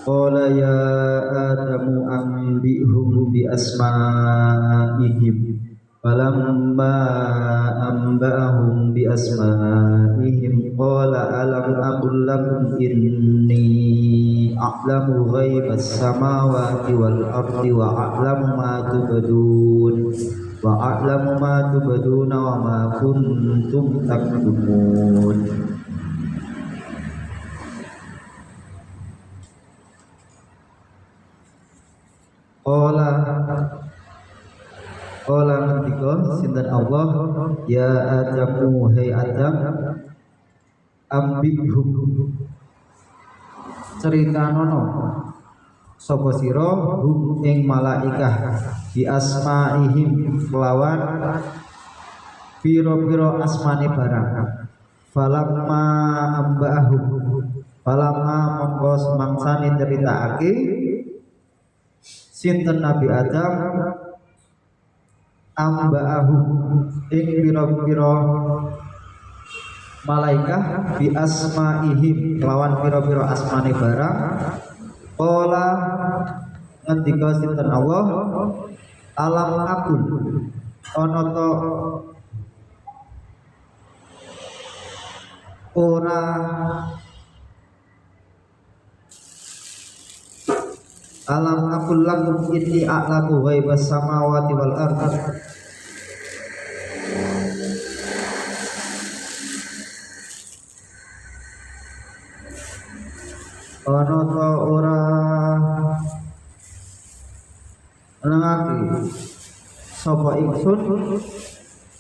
Qala ya Adamu anbi'hum bi asma'ihim falamma anba'ahum bi asma'ihim qala alam aqul lakum inni a'lamu ghaibas samawati wal ardi wa a'lamu ma tubdun wa ma kuntum taktumun. Qala ngendika sinten Allah, ya Adamu hai Adam, ambihum ceritanono sapa sira hum ing malaikah bi asmaihim kelawan pira-pira asmane barang. Falamma mongko semangsane ceritakake sinten Nabi Adam amba'ahu ing pira-pira malaikah bi asmaihim lawan pira-pira asmane barang. Qala ngendika sinten Allah, alam akun ana ta ora alam aqul lakum inni a'lamu ghaibas samawati wal ardi. Ana ta ora nangake sapa ingsun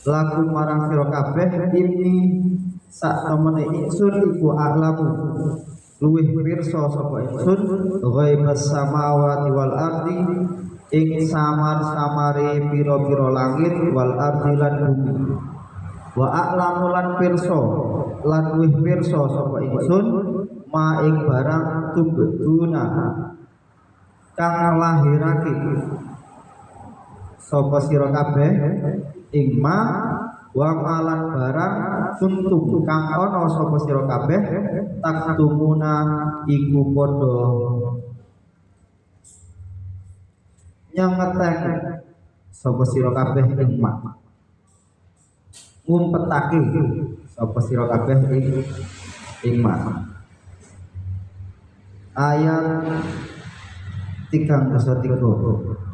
laku marang sira kabeh ini sak temene ingsun iku a'lamu luwih pirsa sapa ingsun ghaibas samawati wal ardi ing samar-samare pira-pira langit wal ardi lan bumi. Wa a'lamu lan pirsa lan luwih pirsa sapa ingsun ma ing barang tubduna kang lahirake sapa sira kabeh ing ma wa malan barang kuntum kang ana sapa sira kabeh taktumuna iku padha nyangetek sapa sira kabeh ing ma ngumpetake sapa sira kabeh ing ma. Ayat 33.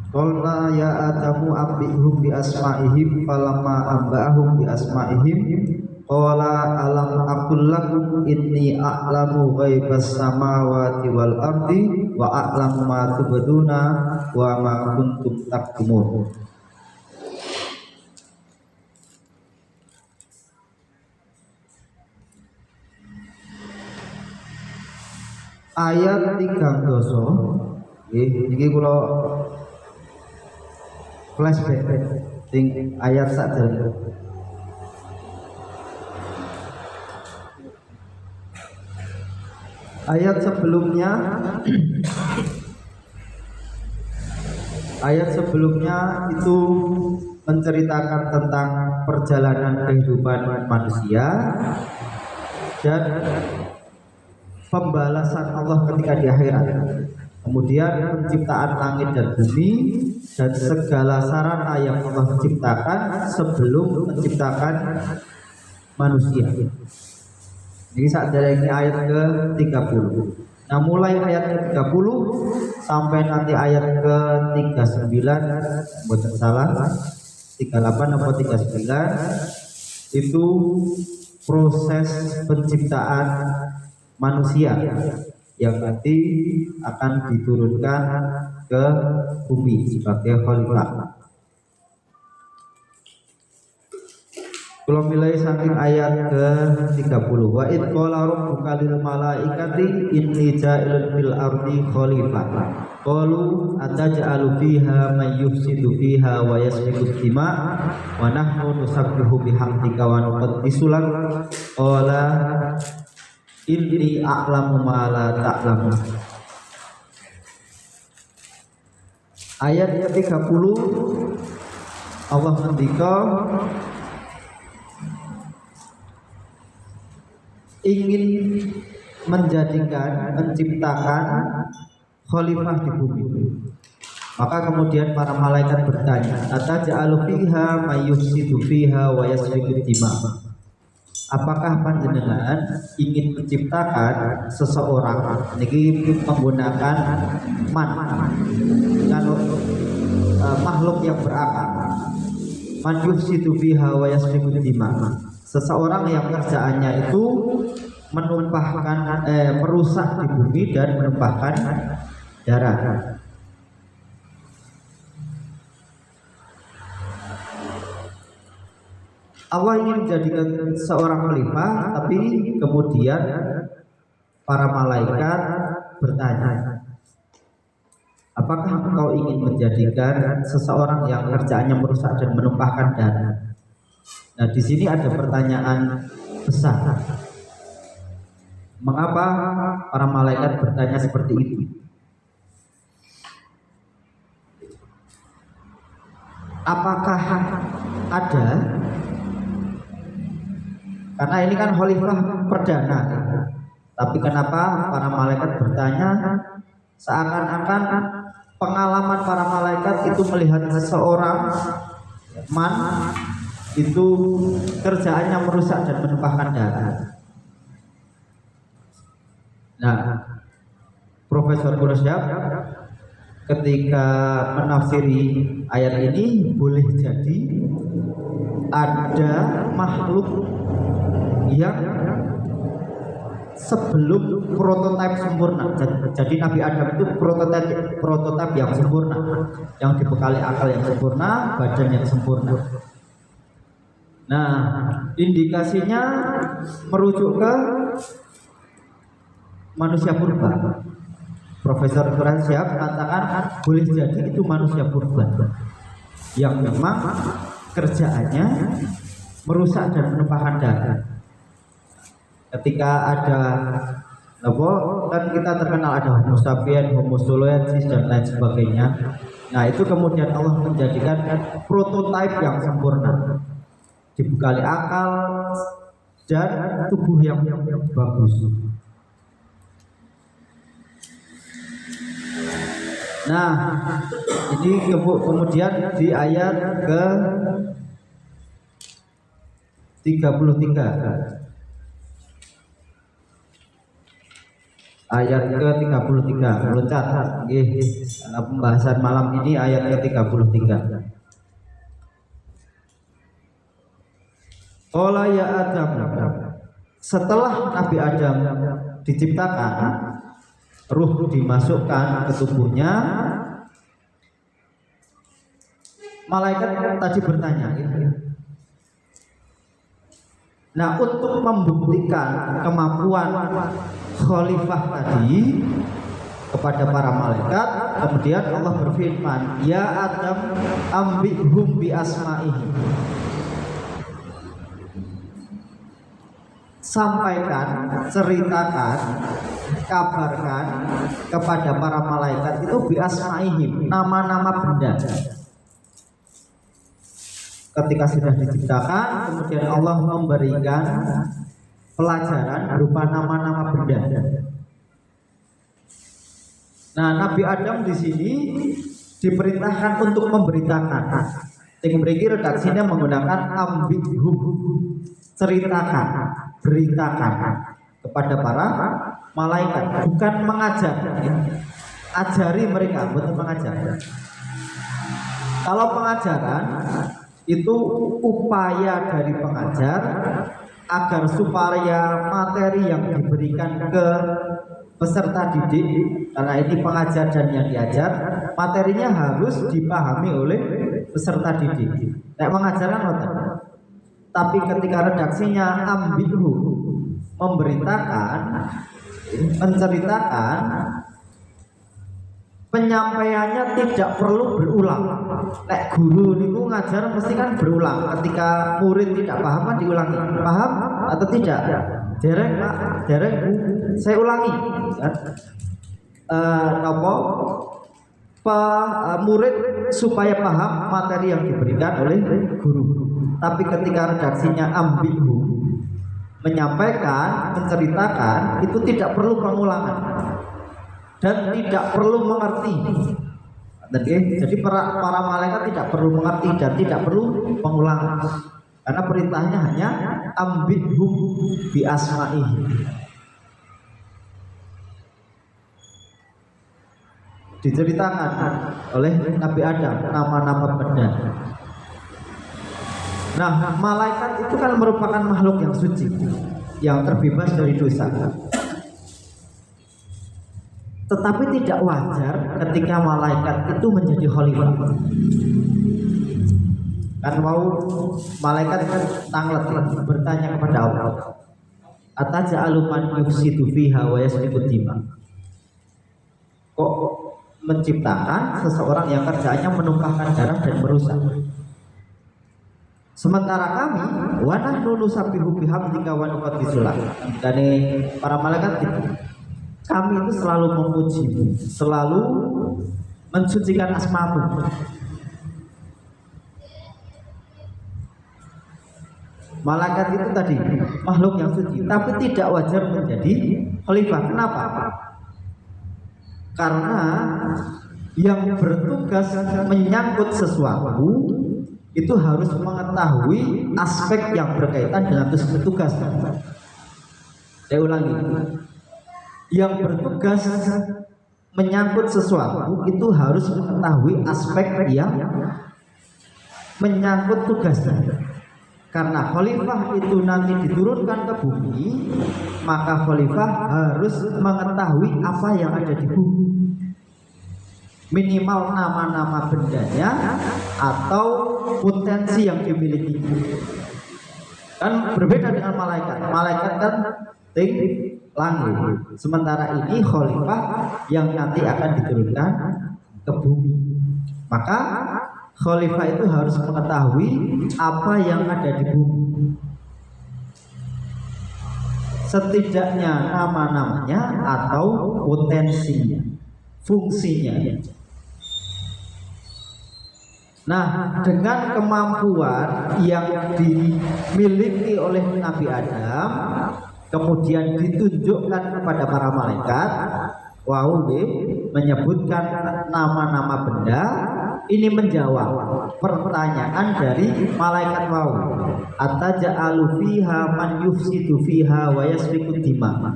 Qulna ya Adamu ambihum bi asma'ihim falamma amba'ahum bi asma'ihim qala alam aqul lakum inni a'lamu ghaibas samawati wal ardi wa a'lamu ma tubduna wa ma kuntum taktumun. Ayat 3 iki kula flashback ting ayat sadurunge. Ayat sebelumnya itu menceritakan tentang perjalanan kehidupan manusia dan pembalasan Allah ketika di akhirat, kemudian penciptaan langit dan bumi dan segala sarana yang Allah ciptakan sebelum menciptakan manusia. Ini saat dari ayat ke-30. Nah, mulai ayat ke-30 sampai nanti ayat ke-39, bukan salah, 38 atau 39 itu proses penciptaan manusia yang nanti akan diturunkan ke bumi sebagai khalifah. Kalau mulai saking ayat ke-30, wa id qala rabbuka lil malaikati inni ja'ilun fil ardi khalifah qalu ataj'alu fiha may yufsidu fiha wa yasfiku dima wa nahnu nusabbihu bihamdika wa nuqaddisu lak qala inni a'lamu ma la ta'lamun. Ayat ke-30 Allah ngendika ingin menciptakan khalifah di bumi. Maka kemudian para malaikat bertanya, ataj'alu fiha may yufsidu fiha wa yasfiku dima. Apakah panjenengan ingin menciptakan seseorang niki menggunakan man kalau makhluk yang berakal, man yufsidu fiha wa yasfiku dima, seseorang yang kerjaannya itu menumpahkan merusak di bumi dan menumpahkan darah. Allah ingin menjadikan seorang khalifah, tapi kemudian para malaikat bertanya, apakah engkau ingin menjadikan seseorang yang kerjaannya merusak dan menumpahkan darah? Nah, di sini ada pertanyaan besar. Mengapa para malaikat bertanya seperti itu? Apakah ada? Karena ini kan khalifah perdana. Tapi kenapa para malaikat bertanya? Seakan-akan pengalaman para malaikat itu melihat seseorang man itu kerjaannya merusak dan menumpahkan darah. Nah, Profesor Qurasyab ketika menafsiri ayat ini boleh jadi ada makhluk yang sebelum prototipe sempurna. Jadi Nabi Adam itu prototipe yang sempurna, yang dibekali akal yang sempurna, badan yang sempurna. Nah, indikasinya merujuk ke manusia purba. Profesor Qurasyab katakan boleh jadi itu manusia purba yang memang kerjaannya merusak dan menumpahkan darah. Ketika ada kan kita terkenal ada Homo sapiens, Homo soloensis dan lain sebagainya. Nah, itu kemudian Allah menjadikan prototipe yang sempurna, dibekali akal dan tubuh yang bagus. Nah, ini kemudian di ayat ke 33. Ayat ke-33 meloncat nggih, karena pembahasan malam ini ayat ke-33. Qala ya Adam, setelah Nabi Adam diciptakan, ruh dimasukkan ke tubuhnya, malaikat tadi bertanya. Nah, untuk membuktikan kemampuan khalifah tadi kepada para malaikat, kemudian Allah berfirman, ya Adam ambihum bi asma'ihi, sampaikan, ceritakan, kabarkan kepada para malaikat itu bi asma'ihim, nama-nama benda. Ketika sudah diciptakan, kemudian Allah memberikan pelajaran berupa nama-nama benda. Nah, Nabi Adam di sini diperintahkan untuk memberitakan. Yang berikir redaksinya menggunakan ambihum, ceritakan, beritakan kepada para malaikat, bukan mengajar. Ajari mereka, bukan mengajar. Kalau pengajaran itu upaya dari pengajar agar supaya materi yang diberikan ke peserta didik, karena ini pengajar dan yang diajar, materinya harus dipahami oleh peserta didik. Kayak mengajarkan otak. Tapi ketika redaksinya ambihu, memberitakan, menceritakan, penyampaiannya tidak perlu berulang. Nek guru niku ngajar mesti kan berulang. Ketika murid tidak paham kan diulangi. Paham atau tidak? Dereng Pak, dereng Bu, saya ulangi. Murid supaya paham materi yang diberikan oleh guru. Tapi ketika redaksinya ambigu, menyampaikan, menceritakan itu tidak perlu pengulangan dan tidak perlu mengerti. Jadi para malaikat tidak perlu mengerti dan tidak perlu pengulangan, karena perintahnya hanya ambihum bi asma'ihi. Diceritakan oleh Nabi Adam nama-nama benda. Nah, malaikat itu kan merupakan makhluk yang suci, yang terbebas dari dosa. Tetapi tidak wajar ketika malaikat itu menjadi khalifah. Kan mau malaikat kan tanglet bertanya kepada Allah, ataja'alu man yufsidu fiha wa yasfiku dima. Kok menciptakan seseorang yang kerjaannya menumpahkan darah dan merusak, sementara kami wa nahnu nusabbihu bihamdika wa nuqaddisu lak. Dan para malaikat itu, kami itu selalu memuji, selalu mensucikan asmamu. Malaikat itu tadi makhluk yang suci, tapi tidak wajar menjadi khalifah. Kenapa? Karena yang bertugas menyangkut sesuatu itu harus mengetahui aspek yang berkaitan dengan tugas. Saya ulangi, yang bertugas menyangkut sesuatu itu harus mengetahui aspek yang menyangkut tugasnya. Karena khalifah itu nanti diturunkan ke bumi, maka khalifah harus mengetahui apa yang ada di bumi, minimal nama-nama bendanya atau potensi yang dimiliki. Kan berbeda dengan malaikat. Malaikat kan tinggi langit, sementara ini khalifah yang nanti akan diturunkan ke bumi. Maka khalifah itu harus mengetahui apa yang ada di bumi, setidaknya nama-namanya atau potensinya, fungsinya. Nah, dengan kemampuan yang dimiliki oleh Nabi Adam, kemudian ditunjukkan kepada para malaikat, menyebutkan nama-nama benda. Ini menjawab pertanyaan dari malaikat wau, ataja'alu fiha man yufsidu fiha wa yasfiku dima.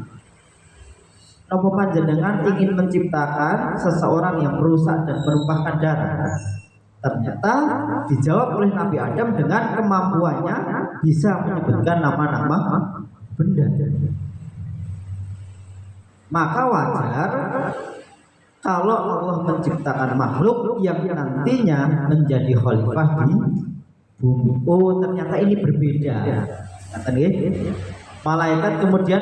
Napa panjenengan ingin menciptakan seseorang yang merusak dan menumpahkan darah? Ternyata dijawab oleh Nabi Adam dengan kemampuannya bisa menyebutkan nama-nama benda. Maka wajar kalau Allah menciptakan makhluk yang nantinya menjadi khalifah di bumi. Oh, ternyata ini berbeda. Malaikat kemudian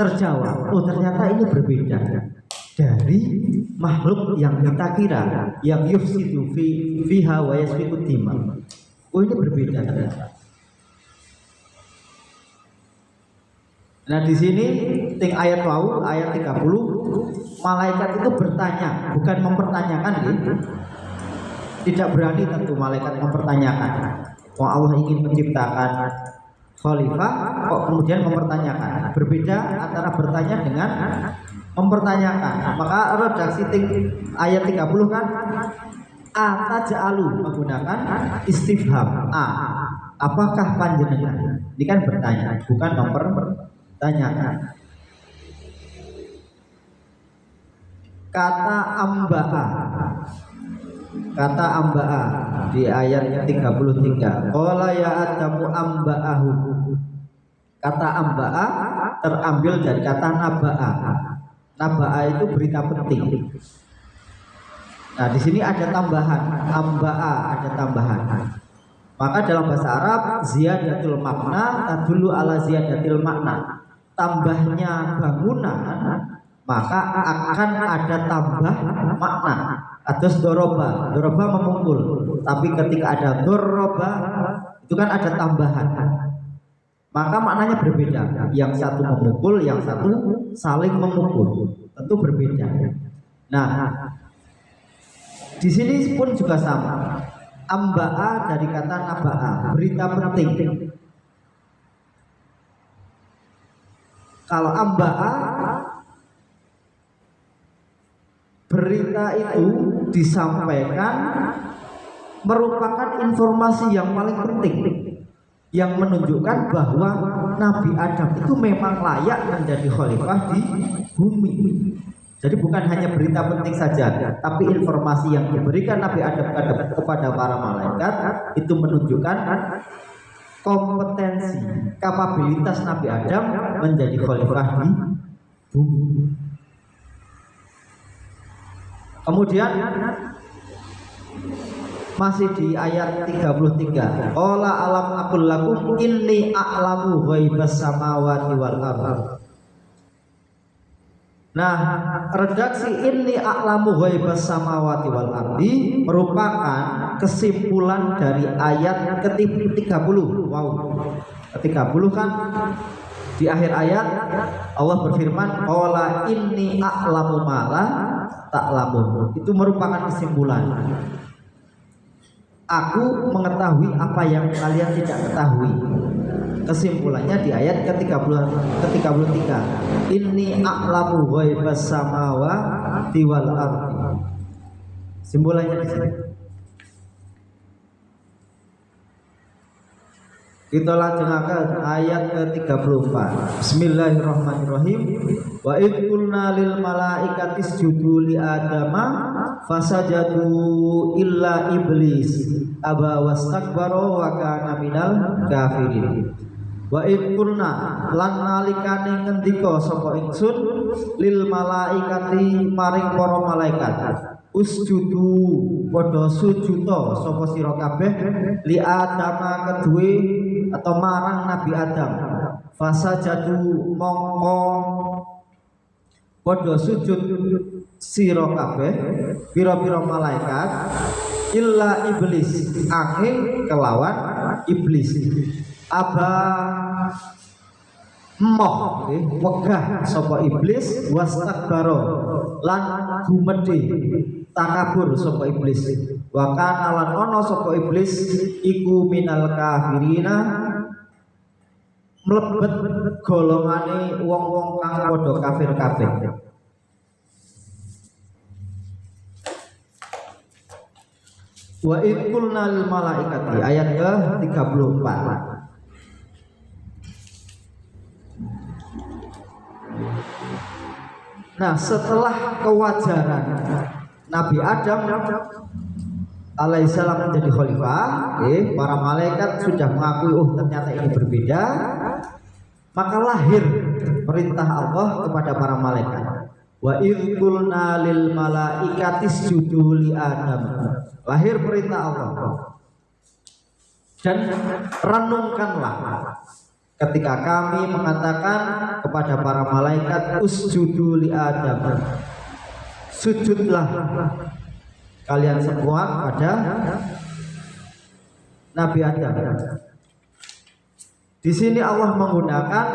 terjawab, oh ternyata ini berbeda dari makhluk yang kita kira, yang yufsidu fiha wa yasfiku dima. Oh, ini berbeda ternyata. Nah, di sini ting ayat wau ayat 30, malaikat itu bertanya, bukan mempertanyakan gitu. Tidak berani tentu malaikat mempertanyakan. Allah ingin menciptakan khalifah kok kemudian mempertanyakan. Berbeda antara bertanya dengan mempertanyakan. Maka redaksi ting ayat 30 kan ataja'alu menggunakan istifham. Apakah panjenengan? Ini kan bertanya, bukan mempertanyakan. Kata amba'a di ayat 33, qala ya adamu amba'ahu. Kata amba'a terambil dari kata naba'a. Naba'a itu berita penting. Nah, di sini ada tambahan, amba'a ada tambahan. Maka dalam bahasa Arab ziyadatul makna tadullu ala ziyadatil makna. Tambahnya bangunan maka akan ada tambah makna. Atas doroba memukul, tapi ketika ada doroba itu kan ada tambahan, maka maknanya berbeda. Yang satu memukul, yang satu saling memukul, tentu berbeda. Nah, di sini pun juga sama. Amba'a dari kata naba'a, berita penting. Kalau amba'a, berita itu disampaikan merupakan informasi yang paling penting, yang menunjukkan bahwa Nabi Adam itu memang layak menjadi khalifah di bumi. Jadi bukan hanya berita penting saja, tapi informasi yang diberikan Nabi Adam kepada para malaikat itu menunjukkan kompetensi, kapabilitas Nabi Adam menjadi khalifah di bumi. Kemudian masih di ayat 33. Qala alam aqul lakum inni a'lamu ghaibas samawati wal ardh. Nah, redaksi inni a'lamu ghaibas samawati wal ardi merupakan kesimpulan dari ayat ke-30. Wow. Ke-30 kan di akhir ayat Allah berfirman qala inni a'lamu ma la ta'lamun. Itu merupakan kesimpulan. Aku mengetahui apa yang kalian tidak ketahui. Kesimpulannya di ayat ke-33. Inni a'lamu ghaibas samawati wal ardi. Simpulannya di sini. Kita lanjutkan ayat ke-34. Bismillahirrahmanirrahim. Wa id qulna lil malaikati isjudu li adama fasajadu illa iblis aba wastakbara wa kana minal kafirin. Wa id qulna lan nalikane ngendika sapa ingsun lil malaikati maring para malaikat usjudu padha sujuda sapa sira kabeh li adama kedue atau marang Nabi Adam. Fasajadu mongko padha sujud sira kabeh pira-pira malaikat illa iblis angin kelawan iblis. Aba moh wegah sapa iblis wastakbara lan gumedhe takabur sapa iblis. Wa kana lan ana sapa iblis iku minal kafirina mlebet golongane wong-wong kang padha kafir kabeh. Wa id qulna lil malaikati ayat ke-34. Nah, setelah kewajaran Nabi Adam alaihissalam menjadi khalifah, para malaikat sudah mengakui ternyata ini berbeda, maka lahir perintah Allah kepada para malaikat. Wa idz qulna lil malaikati isjudu li Adam. Lahir perintah Allah. Dan renungkanlah ketika kami mengatakan kepada para malaikat usjudu li Adam, sujudlah kalian semua pada Nabi Adam. Di sini Allah menggunakan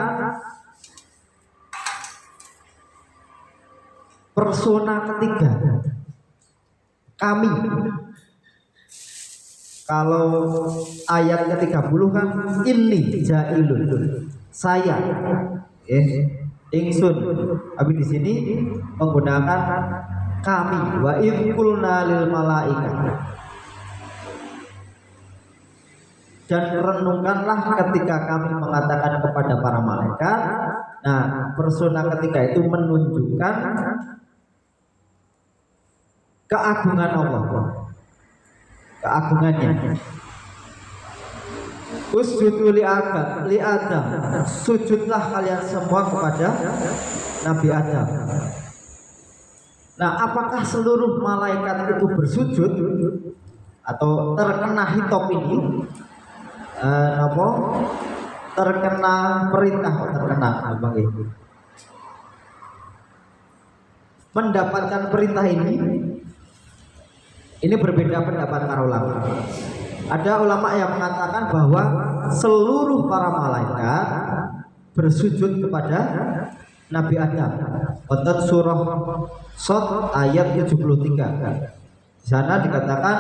persona ketiga, kami. Kalau ayat ke-30 kan ini jailun, saya, ingsun. Tapi di sini menggunakan kami. Wa idz qulna lil malaikat. Dan renungkanlah ketika kami mengatakan kepada para malaikat. Nah, persona ketiga itu menunjukkan keagungan Allah, keagungannya. Usjudu li Adam, sujudlah kalian semua kepada Nabi Adam. Nah, apakah seluruh malaikat itu bersujud atau terkena hitop ini? Terkena perintah, mendapatkan perintah ini berbeda pendapat para ulama. Ada ulama yang mengatakan bahwa seluruh para malaikat bersujud kepada Nabi Adam. Qad surah Shad ayat 73. Di sana dikatakan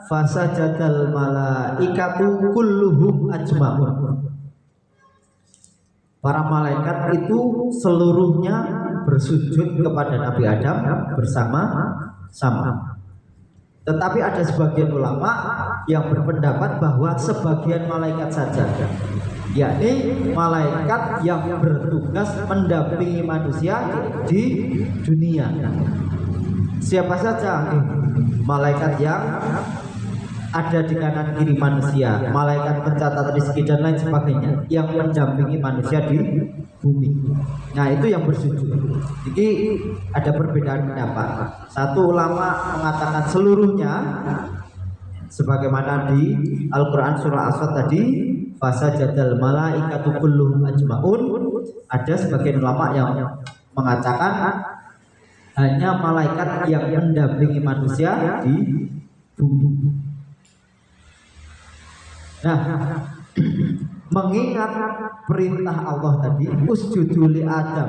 fasajadal malaikatu kulluhum ajmaun. Para malaikat itu seluruhnya bersujud kepada Nabi Adam bersama-sama. Tetapi ada sebagian ulama yang berpendapat bahwa sebagian malaikat saja, yakni malaikat yang bertugas mendampingi manusia di dunia. Siapa saja? Malaikat yang ada di kanan kiri manusia, malaikat pencatat rezeki dan lain sebagainya yang mendampingi manusia di bumi. Nah, itu yang bersujud. Jadi ada perbedaan pendapat. Satu ulama mengatakan seluruhnya, sebagaimana di Al-Quran surah As-Sadd tadi, fasajadal malaikatu kulluhum ajmaun. Ada sebagian ulama yang mengatakan hanya malaikat yang mendampingi manusia di bumi. Nah, mengingat perintah Allah tadi, usjudu li Adam,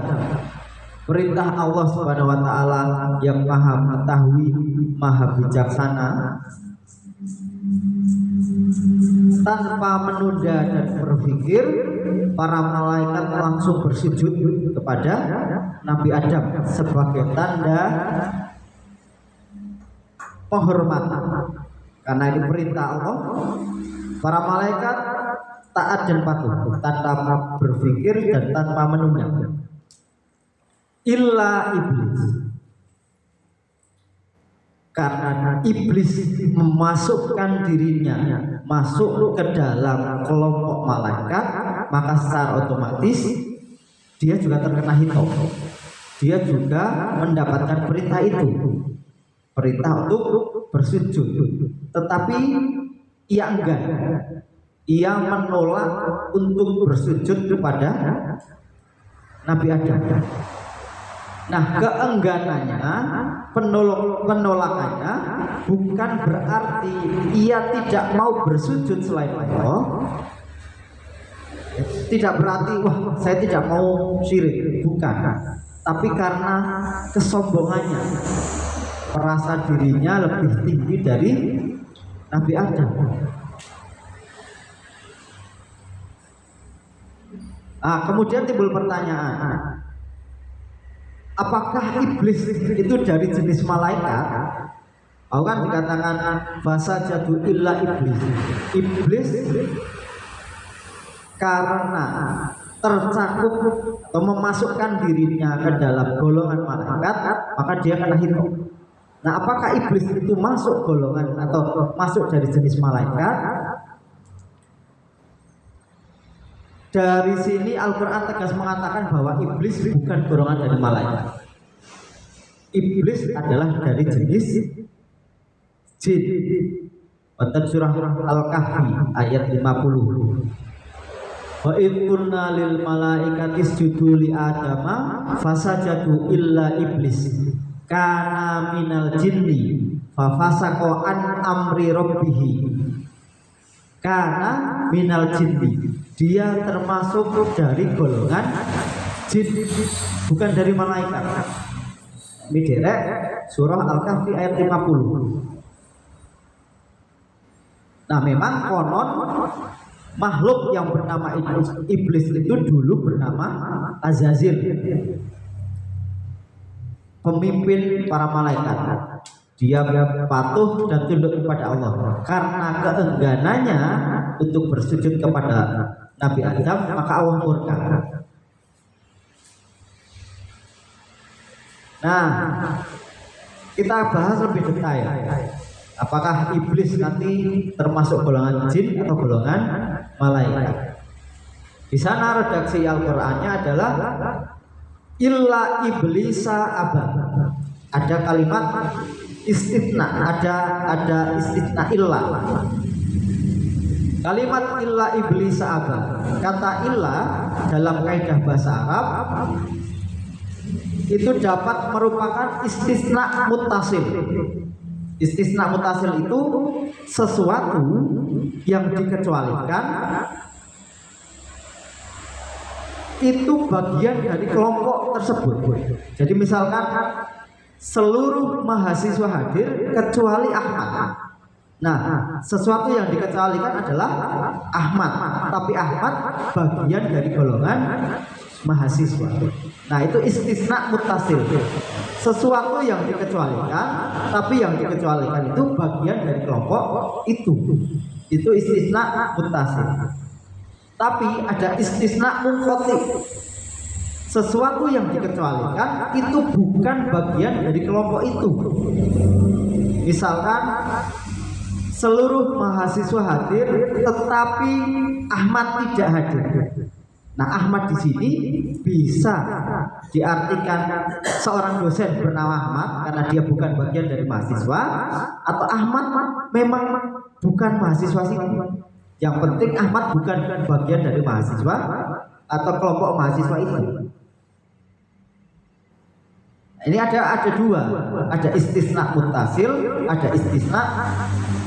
perintah Allah Subhanahu wa taala yang Maha mengetahui, Maha bijaksana, tanpa menunda dan berpikir, para malaikat langsung bersujud kepada Nabi Adam sebagai tanda penghormatan. Karena ini perintah Allah, para malaikat taat dan patuh tanpa berpikir dan tanpa menunda. Illa iblis, karena iblis memasukkan dirinya masuk ke dalam kelompok malaikat, maka secara otomatis dia juga terkena hitop. Dia juga mendapatkan perintah itu, perintah untuk bersujud. Tetapi ia enggan, ia menolak untuk bersujud kepada Nabi Adam. Nah, keengganannya, penolakannya bukan berarti ia tidak mau bersujud selain Allah. Tidak berarti wah saya tidak mau syirik, bukan. Tapi karena kesombongannya, merasa dirinya lebih tinggi dari Nabi Adam. Kemudian timbul pertanyaan, apakah iblis itu dari jenis malaikat? Kan dikatakan fasajadu illa iblis. Iblis karena tercakup atau memasukkan dirinya ke dalam golongan malaikat, maka dia kena hitop. Nah, apakah iblis itu masuk golongan atau masuk dari jenis malaikat? Dari sini Al-Quran tegas mengatakan bahwa iblis bukan golongan dari malaikat. Iblis adalah dari jenis jin. Pada surah Al-Kahfi ayat 50. Wa idh qulna lil malaikati isjudu li adama fasajadu illa iblis kana minal jinni fa fasaqa an amri rabbih. Kana minal jinni, dia termasuk dari golongan jin, bukan dari malaikat. Ini derek surah Al-Kahfi ayat 50. Nah, memang konon makhluk yang bernama iblis itu dulu bernama Azazil, pemimpin para malaikat. Dia patuh dan tunduk kepada Allah. Karena keengganannya untuk bersujud kepada Nabi Adam, maka Allah murka. Nah, kita bahas lebih detail. Apakah iblis nanti termasuk golongan jin atau golongan malaikat? Di sana redaksi Al-Qur'annya adalah illa iblisa aba. Ada kalimat istitsna, ada istitsna illa. Kalimat illa iblisa aba. Kata illa dalam kaidah bahasa Arab itu dapat merupakan istisna muttasil. Istisna mutasil itu sesuatu yang dikecualikan, itu bagian dari kelompok tersebut. Jadi misalkan seluruh mahasiswa hadir kecuali Ahmad. Nah, sesuatu yang dikecualikan adalah Ahmad, tapi Ahmad bagian dari golongan mahasiswa. Nah, itu istisna muttasil. Sesuatu yang dikecualikan, tapi yang dikecualikan itu bagian dari kelompok itu. Itu istisna muttasil. Tapi ada istisna munqati. Sesuatu yang dikecualikan itu bukan bagian dari kelompok itu. Misalkan seluruh mahasiswa hadir, tetapi Ahmad tidak hadir. Nah, Ahmad di sini bisa diartikan seorang dosen bernama Ahmad karena dia bukan bagian dari mahasiswa, atau Ahmad memang bukan mahasiswa sini. Yang penting Ahmad bukan bagian dari mahasiswa atau kelompok mahasiswa itu. Ini ada dua, ada istisna muttasil, ada istisna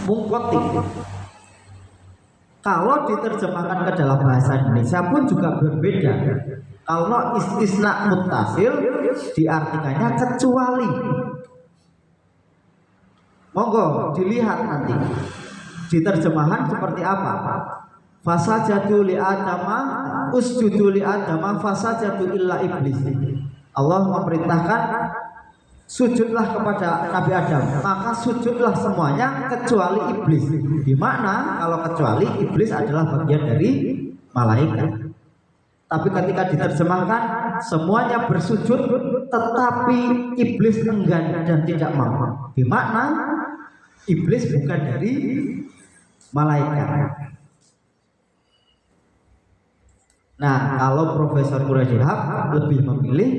munqati. Kalau diterjemahkan ke dalam bahasa Indonesia pun juga berbeda. Kalau istisna muttasil diartikannya kecuali. Monggo dilihat nanti di terjemahan seperti apa. Fasajadu li adama usjudu li adama fasajadu illa iblis. Allah memerintahkan sujudlah kepada Nabi Adam, maka sujudlah semuanya kecuali iblis. Di mana kalau kecuali iblis adalah bagian dari malaikat. Tapi ketika diterjemahkan semuanya bersujud, tetapi iblis enggan dan tidak mau. Di mana iblis bukan dari malaikat. Nah, kalau Profesor Quraisy Shihab lebih memilih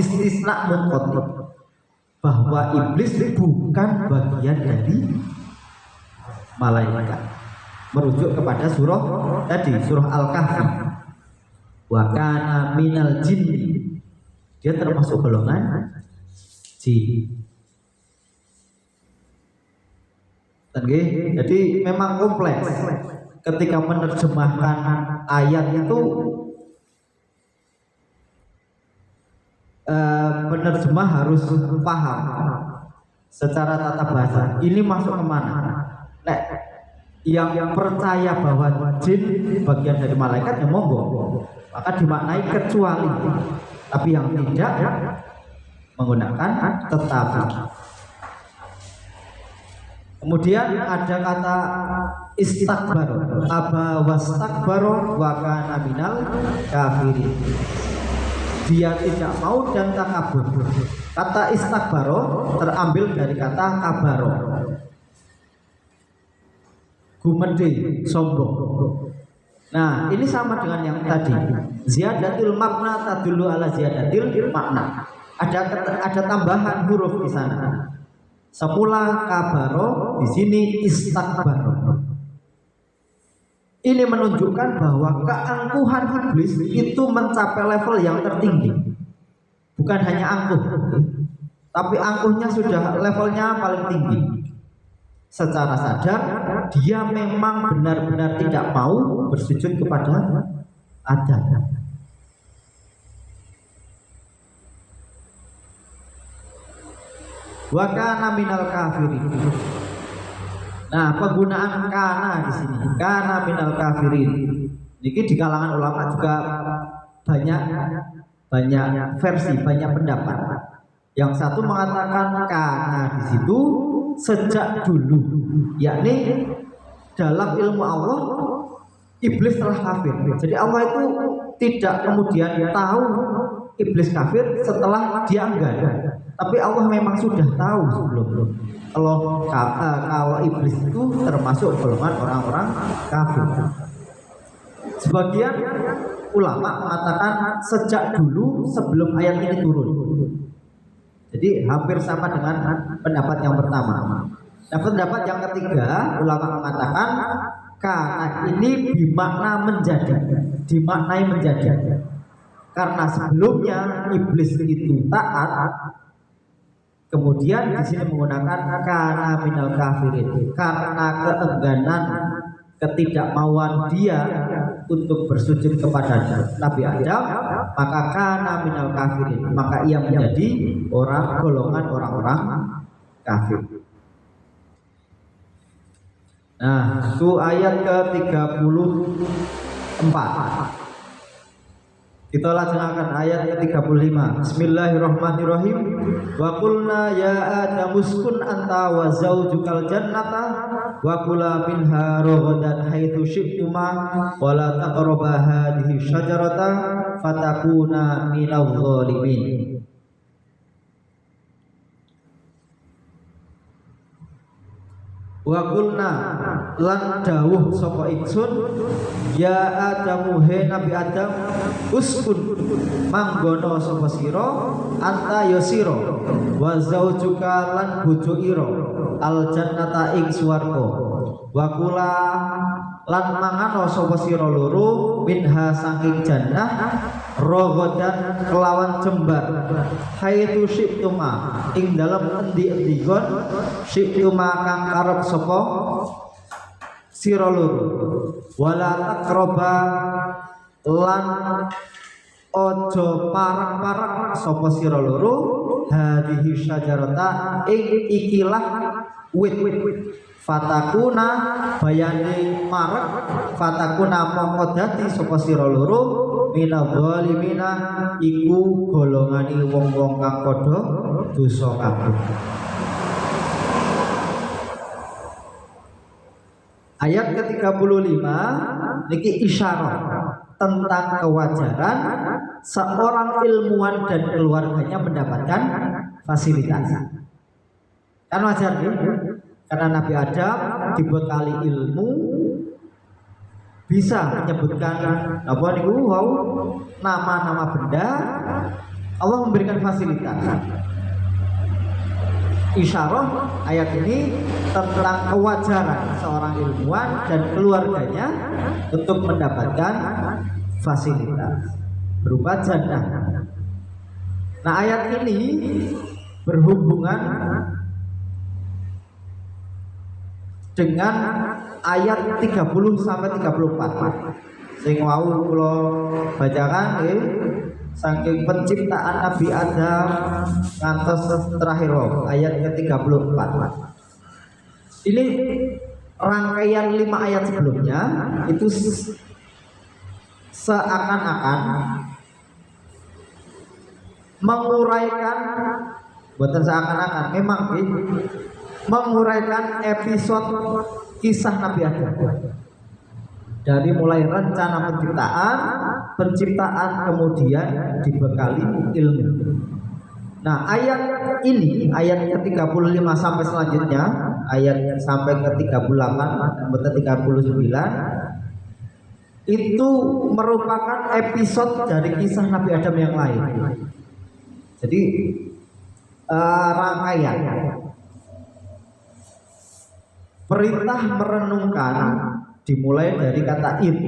istisna munqati, bahwa iblis bukan bagian dari malaikat, merujuk kepada surah tadi, surah Al-Kahfi, wa kana minal jinni, dia termasuk golongan jin. Jadi memang kompleks ketika menerjemahkan ayat itu. Penerjemah harus paham secara tata bahasa ini masuk kemana. Nek yang percaya bahwa jin bagian dari malaikat ya monggo, maka dimaknai kecuali. Tapi yang tidak menggunakan tetapi. Kemudian ada kata istakbar, aba wastakbaro wa kana minal kafirin. Dia tidak mau dan takabur. Kata istakbaro terambil dari kata kabaro, gumede, sombong. Nah, ini sama dengan yang tadi. Ziyadatul makna tadullu ala ziyadatil makna. Ada tambahan huruf di sana. Semula kabaro, di sini istakbaro. Ini menunjukkan bahwa keangkuhan iblis itu mencapai level yang tertinggi. Bukan hanya angkuh, tapi angkuhnya sudah levelnya paling tinggi. Secara sadar, dia memang benar-benar tidak mau bersujud kepada Adam. Wa kana minal kafirin. Nah, penggunaan kana di sini, kana minal kafirin. Ini di kalangan ulama juga banyak versi, banyak pendapat. Yang satu mengatakan kana di situ sejak dulu, yakni dalam ilmu Allah iblis telah kafir. Jadi Allah itu tidak kemudian tahu iblis kafir setelah dia enggak. Tapi Allah memang sudah tahu sebelum. Kalau iblis itu termasuk golongan orang-orang kafir. Sebagian ulama mengatakan sejak dulu sebelum ayat ini turun. Jadi hampir sama dengan pendapat yang pertama. Nah, pendapat yang ketiga, ulama mengatakan karena ini bermakna menjadi, dimaknai menjadi. Karena sebelumnya iblis itu taat, kemudian di sini menggunakan kana minal kafirin, karena keengganan, ketidakmauan dia untuk bersujud kepada Nabi Adam, maka kana minal kafirin, maka ia menjadi golongan orang-orang kafir. Nah, itu ayat ke-34. Kita laksanakan ayat ke-35. Bismillahirrahmanirrahim. Wa qulna ya Adam uskun anta wa zaujukal jannata wa kula minha ragadan haitsu syi'tuma wa la taqrabu hadhihi syajarata fatakuna minadh dhalimin. Wa qulna lan dawuh sapa ingsun ya Adamu he Nabi Adam uskun manggono sapa sira anta ya sira wa zaujuka lan bojo ira al jannata ing swarga wa kula lan mangano sapa sira loro minha saking jannah rogodan kelawan jembar haitsu syi'tuma ing dalem endi-endi gon syi'tuma kang karep sapa sira loro wala taqraba lan ojo parang-parang sapa sira loro hadhihi syajarata ing ikilah wit fatakuna bayane marek fatakuna mongko dadi sapa sira loro minadzalimina iku golongane wong-wong kang padha dosa kabeh. Ayat ke-35 niki isyarah tentang kewajaran seorang ilmuwan dan keluarganya mendapatkan fasilitas. Kan wajar nih, karena Nabi Adam dibekali ilmu bisa menyebutkan apa niku wau nama-nama benda, Allah memberikan fasilitas. Isyarah ayat ini tentang kewajaran seorang ilmuwan dan keluarganya untuk mendapatkan fasilitas berupa jannah. Nah, ayat ini berhubungan dengan ayat 30 sampai 34. Sing wau kula bacakan nggih saking penciptaan Nabi Adam ngantos terakhir ayat ke-34. Ini rangkaian 5 ayat sebelumnya itu seakan-akan menguraikan, bukan seakan-akan, memang menguraikan episode kisah Nabi Adam dari mulai rencana penciptaan kemudian dibekali ilmu. Nah, ayat ini ayat ke-35 sampai selanjutnya ayat sampai ke-38 sampai 39 itu merupakan episode dari kisah Nabi Adam yang lain. Jadi rangkaian perintah merenungkan dimulai dari kata id.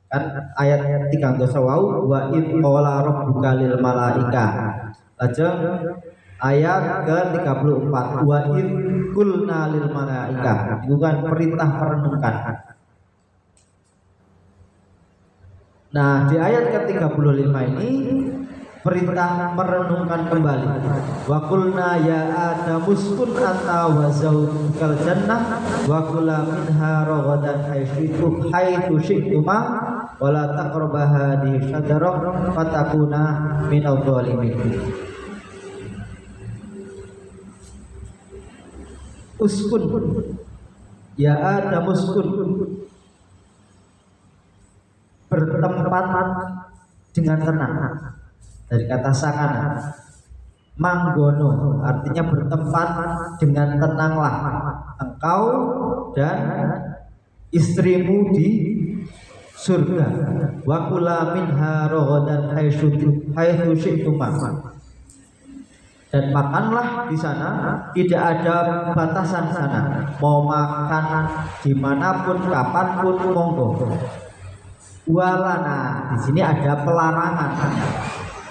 Kan ayat 3 wau wa id qala rabbuka lil malaika. Lajeng ayat ke-34 wa id qulna lil malaika. Itu kan perintah merenungkan. Nah, di ayat ke-35 ini perintah merenungkan kembali. Wa qulna ya Adam uskun anta wa zaujukal jannah wa kula minha ragadan haitsu syi'tuma wa la taqrabu hadhihi syajarah fatakuna minadh dhalimin. Uskun ya Adam uskun, bertempat dengan tenang. Dari kata sakana, manggono artinya bertempat dengan tenanglah engkau dan istrimu di surga. Wa kula minha ragadan haitsu syi'tuma, dan makanlah di sana, tidak ada batasan sana, mau makan dimanapun kapanpun monggo. Walana di sini ada pelarangan.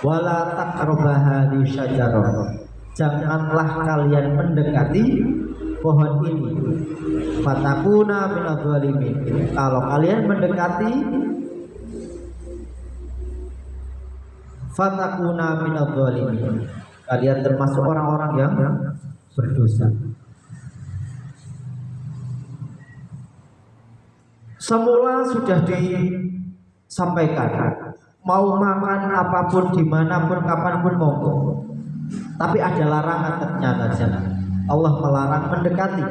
Wala taqrabu hadhihi syajarah, janganlah kalian mendekati pohon ini. Fatakuna minadz zalimin. Kalau kalian mendekati fatakuna minadz zalimin, kalian termasuk orang-orang yang berdosa. Semula sudah disampaikan, mau makan apapun, dimanapun, kapanpun monggo. Tapi ada larangan ternyata di sana. Allah melarang mendekati.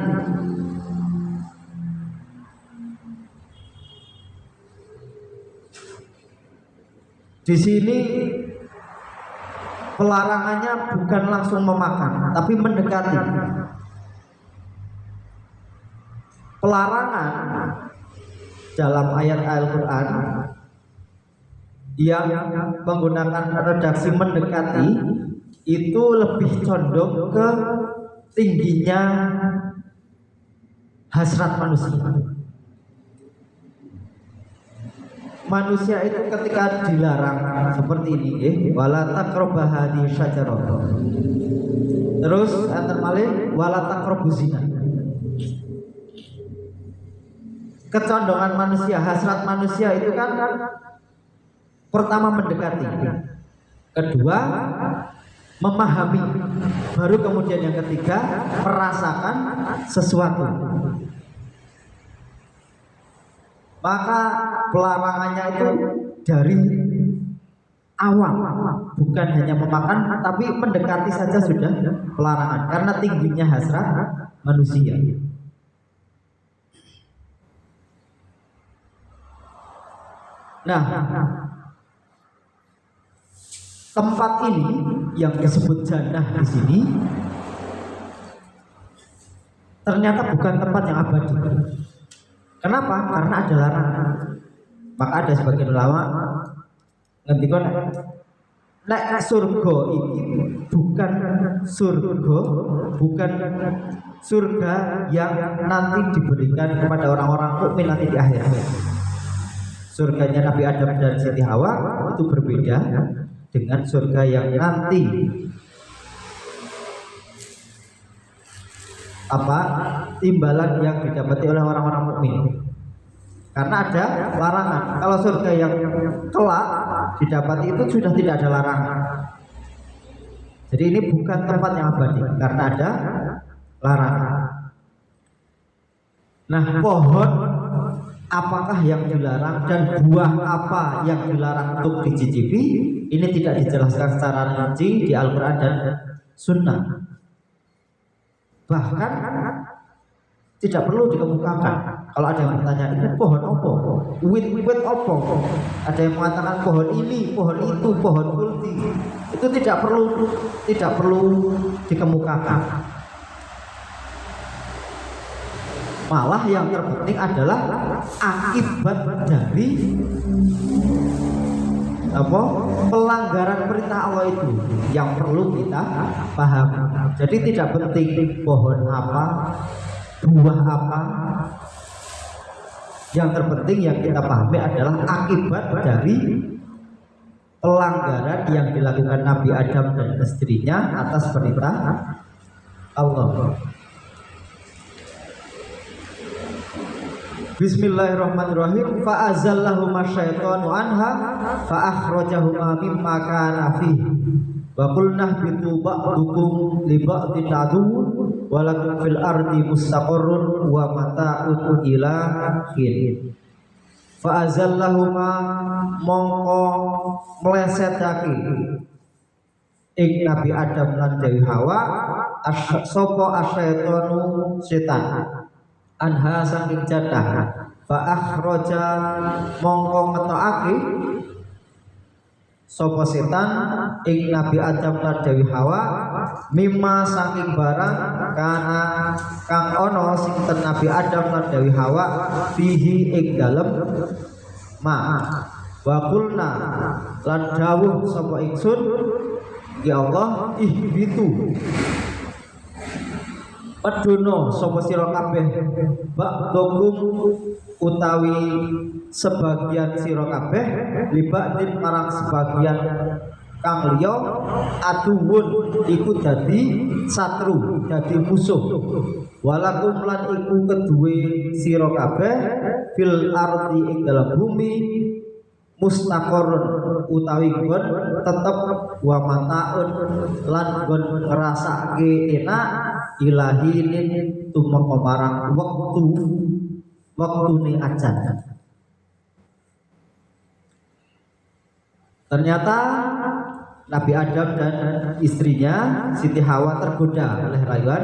Di sini pelarangannya bukan langsung memakan, tapi mendekati. Pelarangan dalam ayat Al-Quran yang menggunakan redaksi mendekati itu lebih condong ke tingginya hasrat manusia. Manusia itu ketika dilarang seperti ini, wala taqrabu hadhihi syajarah. Terus antar malih wala taqrabu zina. Kecondongan manusia, hasrat manusia itu kan pertama mendekati, kedua memahami, baru kemudian yang ketiga merasakan sesuatu. Maka pelarangannya itu dari awal, bukan hanya memakan, tapi mendekati saja sudah pelarangan karena tingginya hasrat manusia. Nah, tempat ini yang disebut jannah di sini ternyata bukan tempat yang abadi. Kenapa? Karena ada larangan. Maka ada sebagian ulama ngendika nek surga ini bukan surga yang nanti diberikan kepada orang-orang mukmin nanti di akhir. Surganya Nabi Adam dan Siti Hawa itu berbeda dengan surga yang nanti timbalan yang didapati oleh orang-orang mukmin. Karena ada larangan. Kalau surga yang kelak didapati itu sudah tidak ada larangan. Jadi ini bukan tempat yang abadi karena ada larangan. Nah, pohon apakah yang dilarang dan buah apa yang dilarang untuk dicicipi, ini tidak dijelaskan secara rinci di Al-Quran dan Sunnah. Bahkan tidak perlu dikemukakan. Kalau ada yang bertanya, ini pohon apa? Wit apa? Ada yang mengatakan pohon ini, pohon itu, pohon kulti. Itu tidak perlu dikemukakan. Malah yang terpenting adalah akibat dari pelanggaran perintah Allah itu yang perlu kita paham. Jadi tidak penting pohon apa, buah apa. Yang terpenting yang kita pahami adalah akibat dari pelanggaran yang dilakukan Nabi Adam dan istrinya atas perintah Allah. Bismillahirrahmanirrahim. Fa azallahuma syaitanu anha fa akhrajahuma mimma kana fihi wa qulna bitu ba'dukum li ba'din aduwwun wa lakum fil ardi mustaqarrun wa mata'un ila hin. Fa azallahuma mongko mlesetake ing Nabi Adam lan Dewi Hawa sapa asyaitanu setan anha saking jatah fa akhraja mongko ngetokake sapa setan ing Nabi Adam lan Dewi Hawa mimma saking barang kana kang ana sinten Nabi Adam lan Dewi Hawa fihi ing dalem ma wa qulna lan dawuh sapa ingsun ya Allah ihbitu Padono sapa sira kabeh ba'dhum utawi sebagian sira kabeh liba'din marang sebagian kang liya aduwun iku dadi satru, dadi musuh. Walakum lan iku kedue sira kabeh fil ardi ing dalam bumi mustaqarrun utawi gon tetep wa mataun lan gon ngrasake enak ilahinin tumeka marang wektune ajan. Ternyata Nabi Adam dan istrinya Siti Hawa tergoda oleh rayuan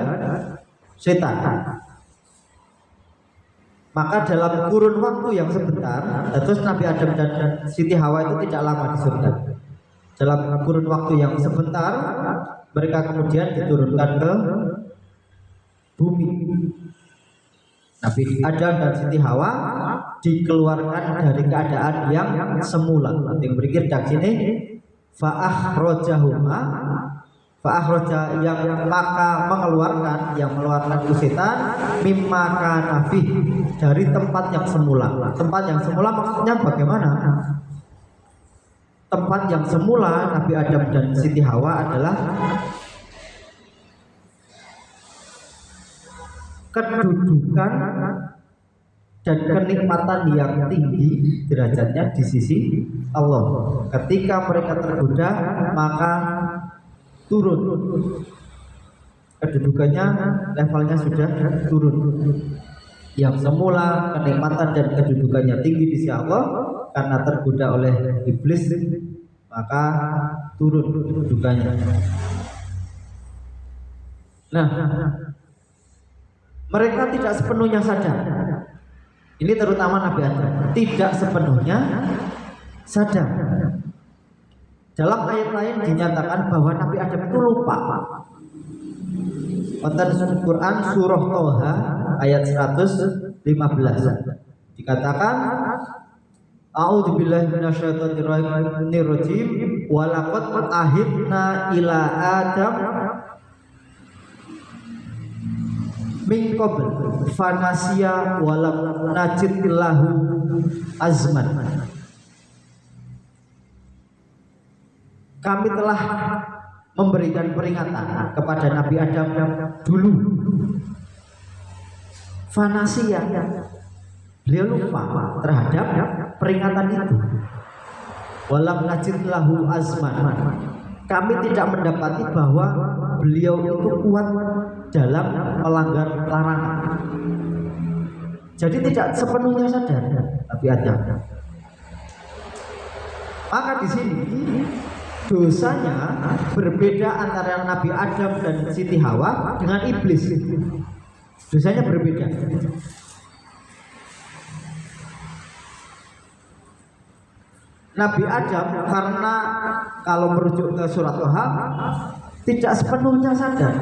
setan. Maka dalam kurun waktu yang sebentar, terus Nabi Adam dan Siti Hawa itu tidak lama di surga. Dalam kurun waktu yang sebentar, mereka kemudian diturunkan ke bumi. Nabi Adam dan Siti Hawa dikeluarkan dari keadaan yang semula. Yang berikir dari sini fa'akhrajahuma yang maka mengeluarkan itu setan mimma kana fi dari tempat yang semula. Tempat yang semula maksudnya bagaimana? Tempat yang semula Nabi Adam dan Siti Hawa adalah kedudukan dan kenikmatan yang tinggi derajatnya di sisi Allah. Ketika mereka tergoda maka turun kedudukannya, levelnya sudah turun. Yang semula kenikmatan dan kedudukannya tinggi di sisi Allah, karena tergoda oleh iblis maka turun kedudukannya. Nah, mereka tidak sepenuhnya sadar. Ini terutama Nabi Adam tidak sepenuhnya sadar. Dalam ayat lain dinyatakan bahwa Nabi Adam itu lupa. Wonten Quran surah Toha ayat 115 dikatakan A'udzubillahi minasyaitonir rajim wa laqad ahidna ila Adam min qabl fanasiya wa lam najid lahu azman. Kami telah memberikan peringatan kepada Nabi Adam dulu. Fanasiya, beliau lupa terhadap peringatan itu. Walam najid lahu azman. Kami tidak mendapati bahwa beliau itu kuat dalam melanggar larangan. Jadi tidak sepenuhnya sadar Nabi Adam. Maka di sini dosanya berbeda antara Nabi Adam dan Siti Hawa dengan iblis. Dosanya berbeda. Nabi Adam karena kalau merujuk ke surat Toha tidak sepenuhnya sadar,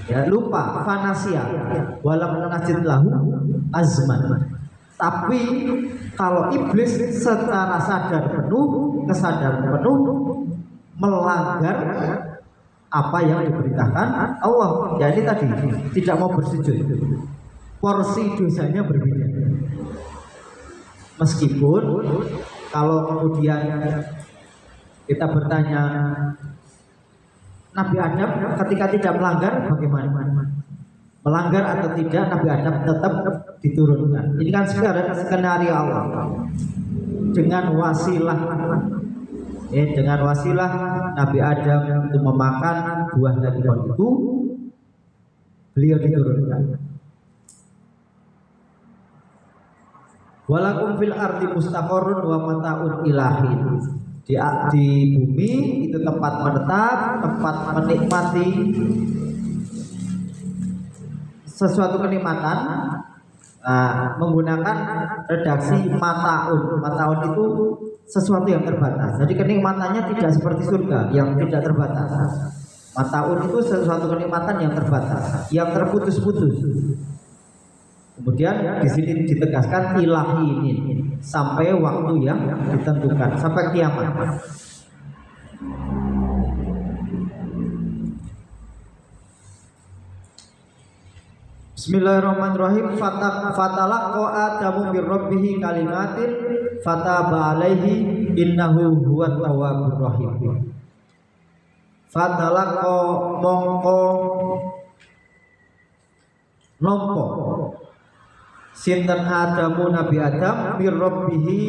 ya, lupa, fanasia, walam najid lahu azman. Tapi kalau iblis secara sadar penuh, kesadaran penuh melanggar apa yang diberitakan Allah. Ya ini tadi tidak mau bersujud. Porsi dosanya berbeda. Meskipun kalau kemudian kita bertanya Nabi Adam ketika tidak melanggar bagaimana? Melanggar atau tidak Nabi Adam tetap diturunkan. Ini kan skenario Allah dengan wasilah. Dengan wasilah Nabi Adam untuk memakan buah dari pohon itu, beliau diturunkan. Walakum fil ardi mustaqarrun wa mataun ilahin. Di bumi itu tempat menetap, tempat menikmati sesuatu kenikmatan. Menggunakan redaksi mataun. Mataun itu sesuatu yang terbatas. Jadi kenikmatannya tidak seperti surga yang tidak terbatas. Mataun itu sesuatu kenikmatan yang terbatas, yang terputus-putus. Kemudian di sini ditegaskan ilahi ini sampai waktu yang ditentukan, sampai kiamat. Bismillahirrahmanirrahim. Fatalaqa Adamu min rabbih kalimatin fataba alaihi innahu huwat tawwabur rahim. Fatalaqo mongko nompo sinten Adamu Nabi Adam bir rabbihi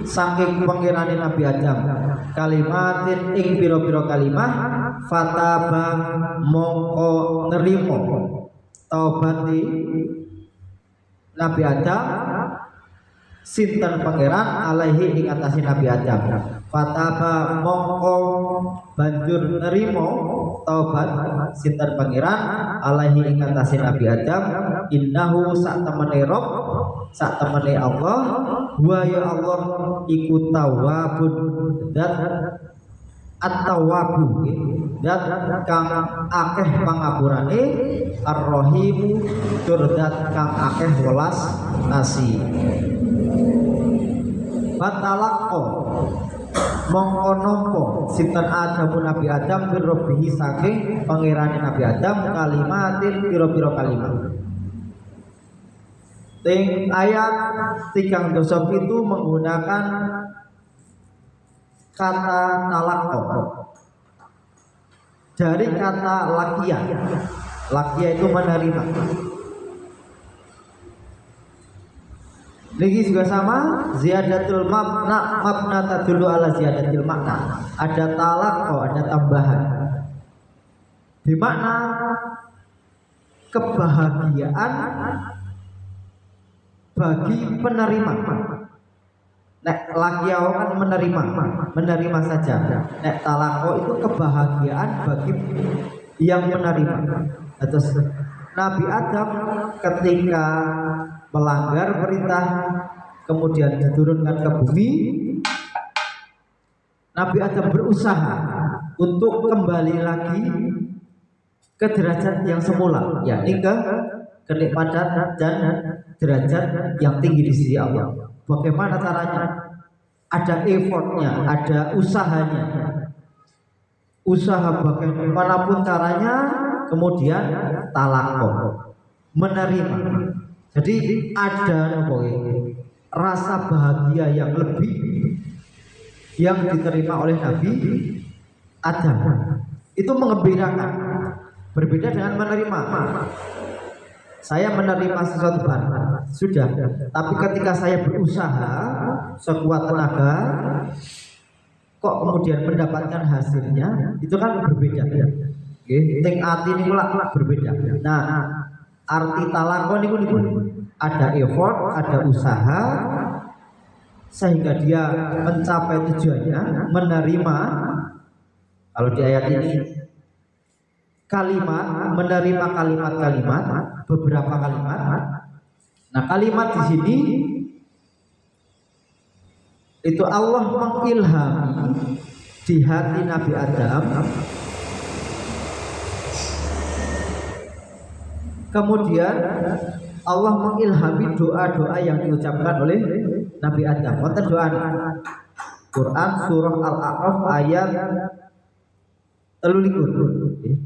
saking pangirane Nabi Adam kalimatin ing pira-pira kalimah fataba mongko nerimo taubati Nabi Adam sinten pangeran alaihi ing atase Nabi Adam fataba mongko banjur nerimo taubat sinten pangeran alaihi ing atase Nabi Adam innahu sak temene Allah wa ya Allah iku tawwabun dat at-tawwabu dat kang akeh pangapurane ar-rahim tur dat kang akeh welas nasi fatalaqo mongko nampa sinten Adamu Nabi Adam bir rabbihi saking pangerane Nabi Adam kalimatin pira-pira kalimat. Ting ayat 3 itu menggunakan kata talaqo dari kata lakia. Lakia itu menerima. Lagi juga sama, ziyadatul mabna tadullu ala ziyadatil makna. Ada talaqo, ada tambahan. Di makna kebahagiaan bagi penerima. Nek lakia kan menerima saja. Nek talaqo itu kebahagiaan bagi yang menerima. Terus Nabi Adam ketika melanggar perintah kemudian diturunkan ke bumi, Nabi Adam berusaha untuk kembali lagi ke derajat yang semula, yakni ke kenikmatan dan derajat yang tinggi di sisi Allah. Bagaimana caranya? Ada effortnya, ada usahanya. Usaha bagaimanapun caranya, kemudian talaqo, menerima. Jadi ada rasa bahagia yang lebih yang diterima oleh Nabi Adam. Itu mengembirakan. Berbeda dengan menerima. Saya menerima sesuatu barang, sudah. Tapi ketika saya berusaha sekuat tenaga, kok kemudian mendapatkan hasilnya, itu kan berbeda. Ting ati ini pula berbeda. Nah, arti talaqo niku ada effort, ada usaha sehingga dia mencapai tujuannya, menerima. Kalau di ayat ini kalimat, menerima kalimat-kalimat, beberapa kalimat. Nah, kalimat di sini itu Allah mengilhami di hati Nabi Adam. Kemudian Allah mengilhami doa-doa yang diucapkan oleh Nabi Adam. Wonten doa Quran surah Al-A'raf ayat 23.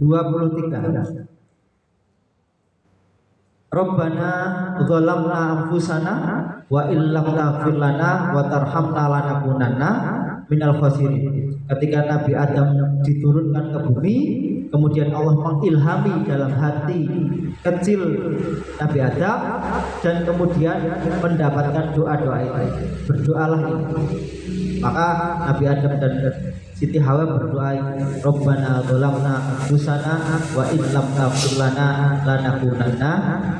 Rabbana dzalamna anfusana wa illam taghfir lana wa tarhamna lanakunanna minal khasirin. Ketika Nabi Adam diturunkan ke bumi, kemudian Allah mengilhami dalam hati kecil Nabi Adam dan kemudian mendapatkan doa-doa itu. Berdoalah ini. Maka Nabi Adam dan Siti Hawa berdoa, Rabbana dzalamna anfusana wa in lam taghfir lana lanakunanna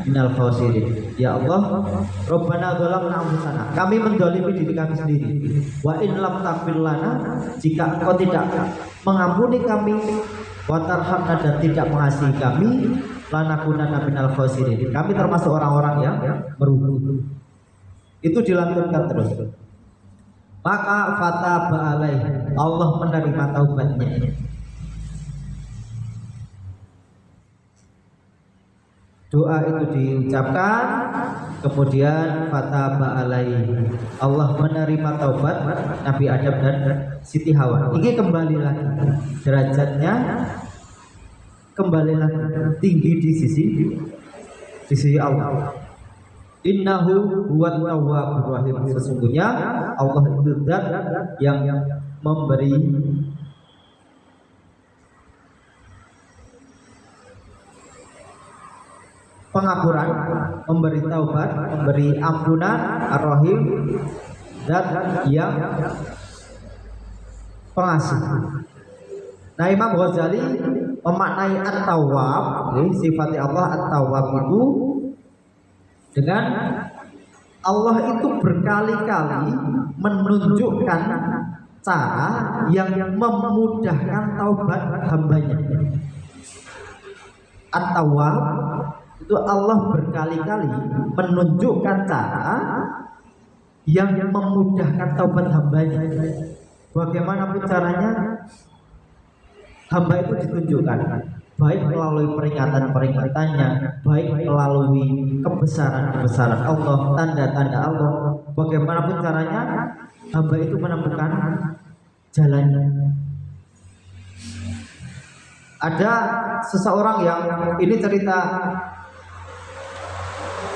minal khasirin. Ya Allah, Rabbana dzalamna anfusana. Kami mendolimi diri kami sendiri. Wa in lam taghfir lana, jika Engkau tidak mengampuni kami, wa tarhamna dan tidak mengasihi kami, lanakunanna minal khasirin. Kami termasuk orang-orang yang merugi. Itu dilantunkan terus. Maka fataba alaih, Allah menerima taubatnya. Doa itu diucapkan, kemudian fataba alaih, Allah menerima taubat Nabi Adam dan Siti Hawa. Ini kembali lagi derajatnya, kembali lagi tinggi di sisi Allah. Innahu huwat tawwabur rahim. Sesungguhnya Allah itu zat yang memberi pengapuran, memberi taubat, memberi ampunan, Ar-Rahim, dan yang pengasih. Nah, Imam Ghazali memaknai At-Tawwab, sifat Allah At-Tawwab itu dengan Allah itu berkali-kali menunjukkan cara yang memudahkan taubat hambanya. At-Tawwab itu Allah berkali-kali menunjukkan cara yang memudahkan taubat hambanya. Bagaimanapun caranya, hamba itu ditunjukkan, baik melalui peringatan-peringatannya, baik melalui kebesaran-kebesaran Allah, tanda-tanda Allah. Bagaimanapun caranya, hamba itu menemukan jalannya. Ada seseorang yang ini cerita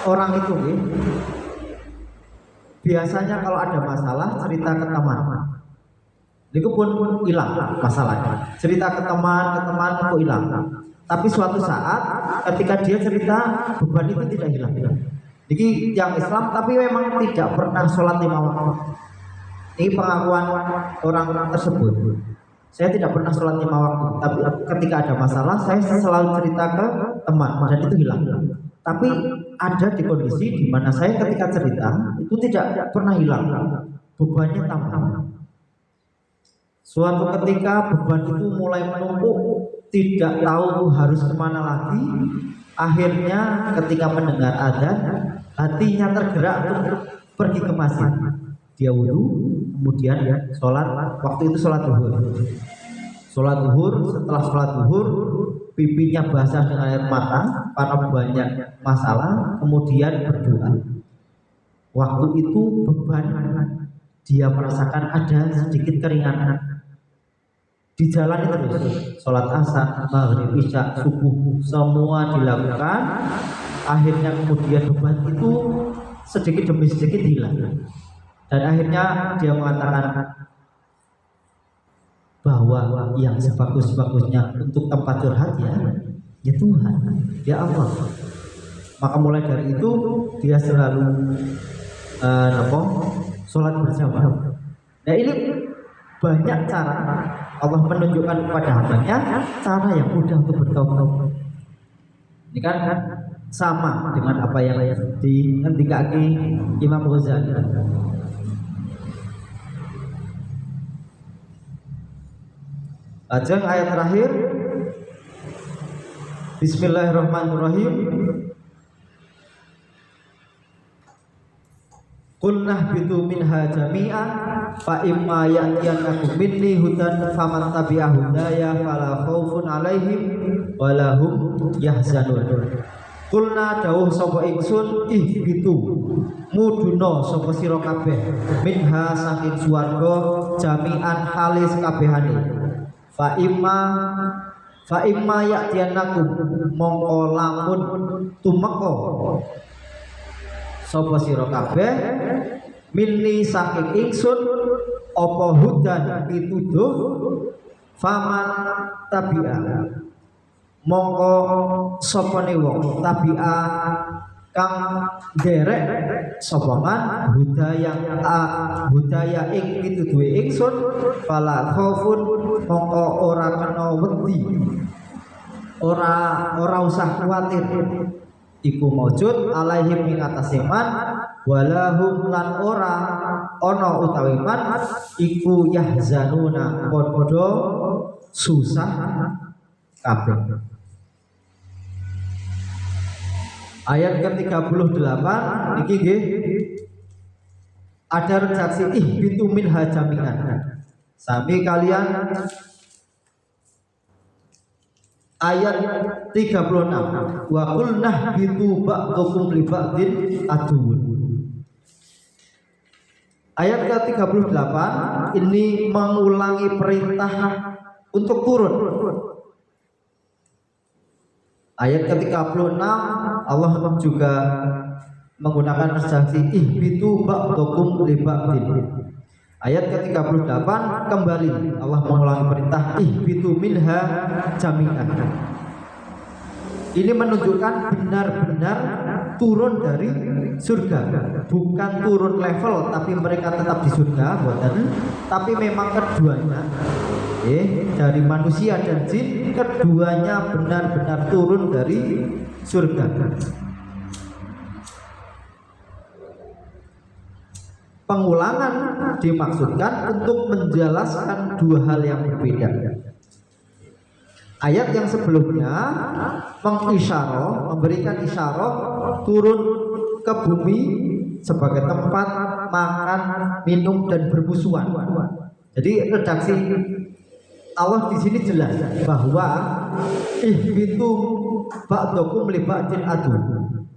orang itu, biasanya kalau ada masalah cerita ke teman. Itu pun hilang masalahnya. Cerita ke teman kok hilang. Tapi suatu saat ketika dia cerita, beban itu tidak hilang. Jadi yang Islam tapi memang tidak pernah sholat 5 waktu. Ini pengakuan orang tersebut. Saya tidak pernah sholat 5 waktu, tapi ketika ada masalah saya selalu cerita ke teman dan itu hilang. Tapi ada di kondisi di mana saya ketika cerita itu tidak pernah hilang, bebannya tambah. Suatu ketika beban itu mulai menumpuk, tidak tahu harus kemana lagi. Akhirnya ketika mendengar adzan, hatinya tergerak untuk pergi ke masjid. Dia wudhu, kemudian sholat. Waktu itu sholat zuhur. Sholat zuhur, setelah sholat zuhur, pipinya basah dengan air mata karena banyak masalah. Kemudian berdoa. Waktu itu beban, dia merasakan ada sedikit keringanan. Di jalan terus, sholat asar, maghrib, isya, subuh, semua dilakukan. Akhirnya kemudian beban itu sedikit demi sedikit hilang. Dan akhirnya dia mengatakan bahwa yang sebagus-bagusnya untuk tempat curhat ya Tuhan, ya Allah. Maka mulai dari itu dia selalu sholat berjamaah. Nah, ini banyak cara Allah menunjukkan kepada hambanya cara yang mudah untuk bertaubat. Ini kan sama dengan apa yang dihentikan Imam Ghazali. Lajeng ayat terakhir, Bismillahirrahmanirrahim. Qul nahbitu minha jami'an fa imma ya'tiyanakum minni hudan faman tabi'a hudaya fala khaufun 'alaihim wala hum yahzanun. Kulna dawuh sapa ingsun ihbitu muduna sapa sira kabeh minha saking swarga jami'an halis kabehane. Fa imma ya'tiyanakum mongko lamun tumeka sapa sira kabeh minni saking ingsun apa hudan pituduh faman tabi'a mongko sapane wong tabi'a kang derek sapa man budaya ing pituduhe ingsun fala khaufun mongko ora kena wedi ora usah kuwatir iku maujud alaihim ing atase man walahum lan ora ana utawi man iku yahzanuna padha susah kabeh. Ayat ke-38 iki nggih ada redaksi ihbitu minha jami'an. Sami kalian ayat 36 wa qul nahbitu ba'dukum li ba'din aduun. Ayat ke-38 ini mengulangi perintah untuk turun. Ayat ke-36 Allah juga menggunakan redaksi ihbitu ba'dukum li ba'din. Ayat ke-38 kembali Allah mengulangi perintah ihbitu minha jami'an. Ini menunjukkan benar-benar turun dari surga, bukan turun level, tapi mereka tetap di surga, tapi memang keduanya, dari manusia dan jin, keduanya benar-benar turun dari surga. Pengulangan dimaksudkan untuk menjelaskan dua hal yang berbeda. Ayat yang sebelumnya mengisyarah, memberikan isyarah turun ke bumi sebagai tempat makan, minum dan bermusuhan. Jadi redaksi Allah di sini jelas bahwa ihbitu ba'dakum li ba'din adu.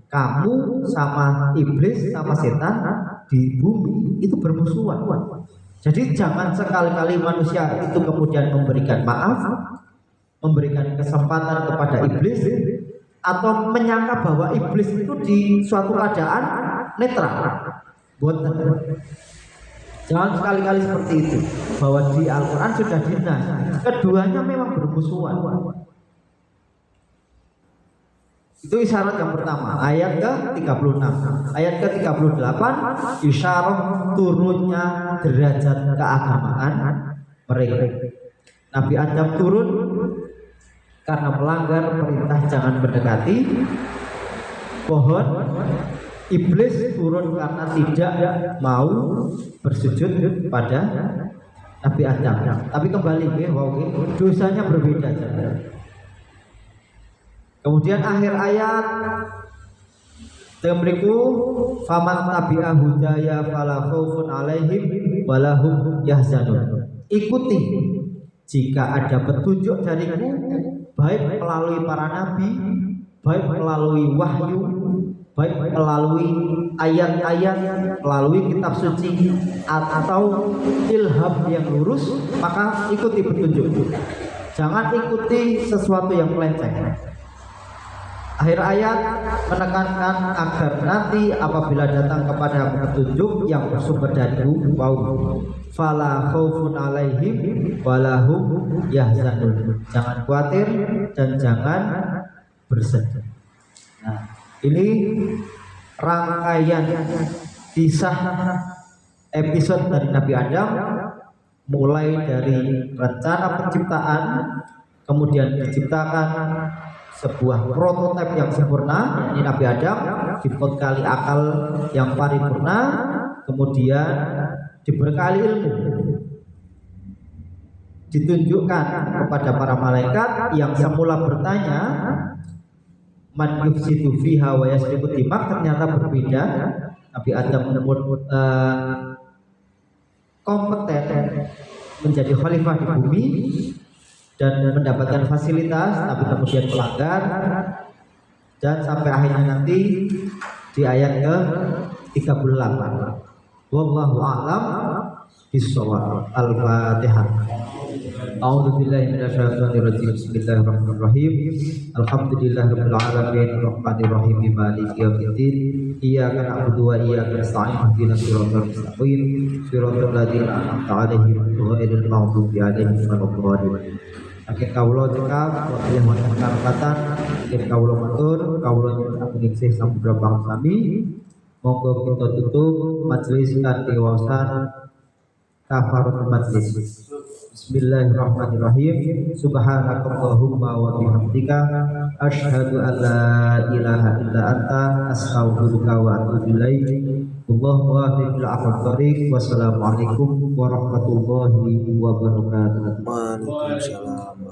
Kamu sama iblis sama setan di bumi itu bermusuhan. Jadi jangan sekali-kali manusia itu kemudian memberikan maaf, memberikan kesempatan kepada iblis, atau menyangka bahwa iblis itu di suatu keadaan netral. Jangan sekali-kali seperti itu, bahwa di Al-Quran sudah dinas keduanya memang bermusuhan. Itu isyarat yang pertama, ayat ke-36. Ayat ke-38 isyarat turunnya derajat keagamaan mereka. Nabi Adam turun karena melanggar perintah jangan mendekati pohon. Iblis turun karena tidak mau bersujud pada Nabi Adam. Tapi kembali, dosanya berbeda. Kemudian akhir ayat temriku faman tabi'a hudaya fala khaufun alaihim walahum yahzanun. Ikuti jika ada petunjuk dariku, baik melalui para nabi, baik melalui wahyu, baik melalui ayat-ayat, melalui kitab suci atau ilham yang lurus, maka ikuti petunjuk. Jangan ikuti sesuatu yang melenceng. Akhir ayat menekankan agar nanti apabila datang kepada petunjuk yang bersumber dariku, fala khaufun alaihim walahum yahzanun. Jangan khawatir dan jangan bersedih. Nah, ini rangkaian kisah episode dari Nabi Adam, mulai dari rencana penciptaan, kemudian diciptakan sebuah prototipe yang sempurna, ini Nabi Adam, dibekali akal yang paripurna, kemudian dibekali ilmu, ditunjukkan kepada para malaikat yang semula bertanya man yufsidu fiha wa yasriqu dimak, ternyata berbeda. Nabi Adam kompeten menjadi khalifah di bumi dan mendapatkan fasilitas, tapi kemudian melanggar, dan sampai akhirnya nanti di ayat ke-38. Wallahu a'lam bishawab. Al-Fatihah. A'udzubillahi minasyaitonir rajim. Bismillahirrahmanirrahim. Alhamdulillahirabbil alamin arrahmanir rahim maliki yaumiddin. Iyyaka na'budu wa iyyaka nasta'in ihdinas siratal mustaqim siratal ladzina an'amta 'alaihim ghairil maghdubi 'alaihim waladdallin. Akhir kawula cekap yang mendengar kata akhir kawula matur kawula nyuwun ningsih samudra bang sami. Monggo kita tutup majelis kanthi wawasan kafaratul majlis. Bismillahirrahmanirrahim. Subhanakallahumma wa bihamdika asyhadu an la ilaha illa anta astaghfiruka wa atubu ilaik. Wallahu a'lam bishawab. Wassalamualaikum warahmatullahi wabarakatuh. Waalaikumsalam.